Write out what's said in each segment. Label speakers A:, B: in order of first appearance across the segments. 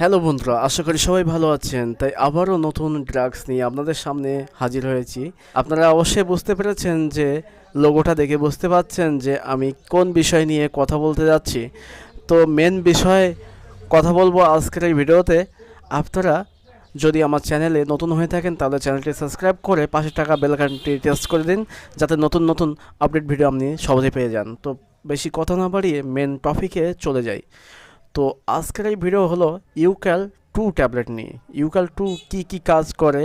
A: Hello বন্ধুরা, আশা করি সবাই ভালো আছেন। তাই আবারও নতুন ড্রাগস নিয়ে আপনাদের সামনে হাজির হয়েছি। আপনারা অবশ্যই বুঝতে পেরেছেন যে লোগোটা দেখে বুঝতে পারছেন যে আমি কোন বিষয় নিয়ে কথা বলতে যাচ্ছি। তো মেন বিষয়ে কথা বলবো আজকের এই ভিডিওতে। আপনারা যদি আমার চ্যানেলে নতুন হয়ে থাকেন তাহলে চ্যানেলটি সাবস্ক্রাইব করে পাশে টাকা বেল আইকনটি টেস্ট করে দিন, যাতে নতুন নতুন আপডেট ভিডিও আপনি সহজে পেয়ে যান। তো বেশি কথা না বাড়িয়ে মেন টপিকে চলে যাই। তো আজকের এই ভিডিও হলো ইউক্যাল 2 ট্যাবলেট নিয়ে। ইউক্যাল 2 কি কাজ করে,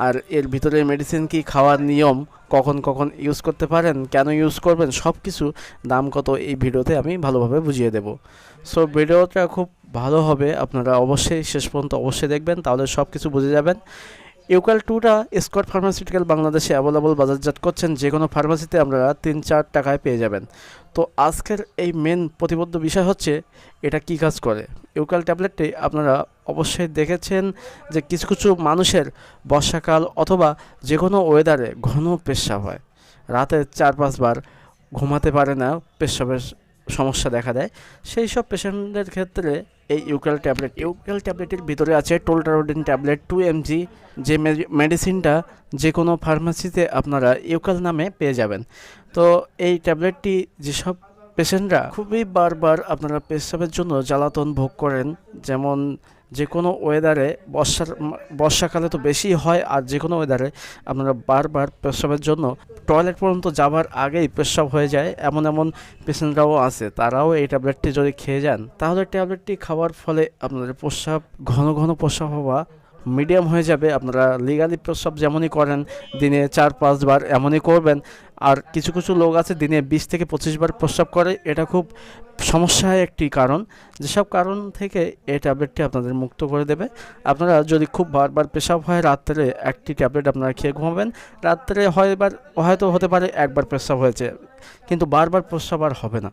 A: আর এর ভিতরে মেডিসিন কি, খাওয়ার নিয়ম, কখন কখন ইউজ করতে পারেন, কেন ইউজ করবেন, সব কিছু দাম কত এই ভিডিওতে আমি ভালোভাবে বুঝিয়ে দেব। সো ভিডিওটা খুব ভালো হবে, আপনারা অবশ্যই শেষ পর্যন্ত অবশ্যই দেখবেন, তাহলে সব কিছু বুঝে যাবেন। ইউক্যাল 2টা স্কট ফার্মাসিউটিক্যাল বাংলাদেশে অ্যাভেলেবল বাজারজাত করছেন, যে কোনো ফার্মাসিতে আপনারা 3-4 টাকায় পেয়ে যাবেন। তো আজকের এই মেন প্রতিবদ্ধ বিষয় হচ্ছে এটা কি কাজ করে। ইউক্যাল ট্যাবলেটটি আপনারা অবশ্যই দেখেছেন যে কিছু কিছু মানুষের বর্ষাকাল অথবা যে কোনো ওয়েদারে ঘন পেচ্ছাব হয়, রাতে 4-5 বার ঘুমাতে পারে না, পেচ্ছাবের সমস্যা দেখা দেয়। সেই সব পেশেন্টদের ক্ষেত্রে এই ইউক্যাল ট্যাবলেটের ভিতরে আছে টোলটারোডিন ট্যাবলেট 2 mg, যে মেডিসিনটা যে কোনো ফার্মাসিতে আপনারা ইউক্যাল নামে পেয়ে যাবেন। তো এই ট্যাবলেটটি যেসব পেশেন্টরা খুবই বারবার আপনারা পেচ্ছাবের জন্য জ্বালাতন ভোগ করেন, যেমন যে কোনো ওয়েদারে বর্ষাকালে তো বেশি হয়, আর যে কোনো ওয়েদারে আপনারা বারবার পেচ্ছাবের জন্য টয়লেট পর্যন্ত যাবার আগেই পেচ্ছাব হয়ে যায়, এমন এমন পেশেন্টরাও আছে। তারাও এই ট্যাবলেটটি যদি খেয়ে যান, তাহলে ট্যাবলেটটি খাওয়ার ফলে আপনাদের প্রস্রাব ঘন ঘন প্রস্রাব হওয়া মিডিয়াম হয়ে যাবে। আপনারা লিগালি প্রস্রাব যেমনই করেন দিনে 4-5 বার এমনই করবেন। আর কিছু কিছু লোক আছে দিনে 20 থেকে 25 বার প্রস্রাব করে, এটা খুব সমস্যার একটি কারণ। যেসব কারণ থেকে এই ট্যাবলেটটি আপনাদের মুক্ত করে দেবে। আপনারা যদি খুব বারবার পেশাব হয়, রাত্রে একটি ট্যাবলেট আপনারা খেয়ে ঘুমাবেন। রাত্রে হয়তো হতে পারে একবার পেশাব হয়েছে, কিন্তু বারবার প্রস্রাব আর হবে না।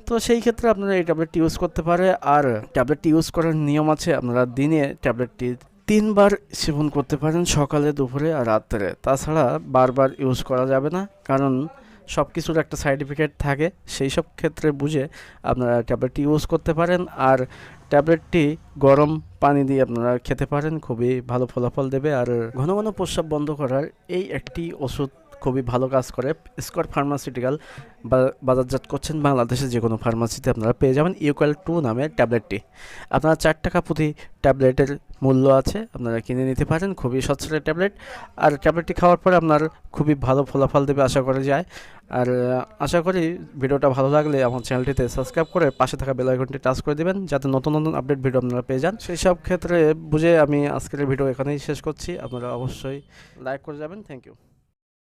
A: তো সেই ক্ষেত্রে আপনারা এই ট্যাবলেটটি ইউজ করতে পারে। আর ট্যাবলেটটি ইউজ করার নিয়ম আছে, আপনারা দিনে ট্যাবলেটটি 3 বার সেবন করতে পারেন, সকালে, দুপুরে আর রাত্রে। তাছাড়া বারবার ইউজ করা যাবে না, কারণ সব কিছুর একটা সাইড এফেক্ট থাকে। সেই সব ক্ষেত্রে বুঝে আপনারা ট্যাবলেটটি ইউজ করতে পারেন। আর ট্যাবলেটটি গরম পানি দিয়ে আপনারা খেতে পারেন, খুবই ভালো ফলাফল দেবে। আর ঘন ঘন প্রস্রাব বন্ধ করার এই একটি ওষুধ খুবই ভালো কাজ করে। স্কট ফার্মাসিউটিক্যাল বাজারজাত করছেন বাংলাদেশে যে কোনো ফার্মাসিতে আপনারা পেয়ে যাবেন ইউক্যাল 2 নামের ট্যাবলেটটি। আপনারা 4 টাকা প্রতি ট্যাবলেটের মূল্য আছে, আপনারা কিনে নিতে পারেন। খুবই সচ্ছলের ট্যাবলেট, আর ট্যাবলেটটি খাওয়ার পরে আপনার খুবই ভালো ফলাফল দেবে আশা করা যায়। আর আশা করি ভিডিওটা ভালো লাগলে আমার চ্যানেলটিতে সাবস্ক্রাইব করে পাশে থাকা বেল আইকনটি টাচ করে দেবেন, যাতে নতুন নতুন আপডেট ভিডিও আপনারা পেয়ে যান। সেই সব ক্ষেত্রে বুঝে আমি আজকের ভিডিও এখানেই শেষ করছি। আপনারা অবশ্যই লাইক করে যাবেন। Thank you.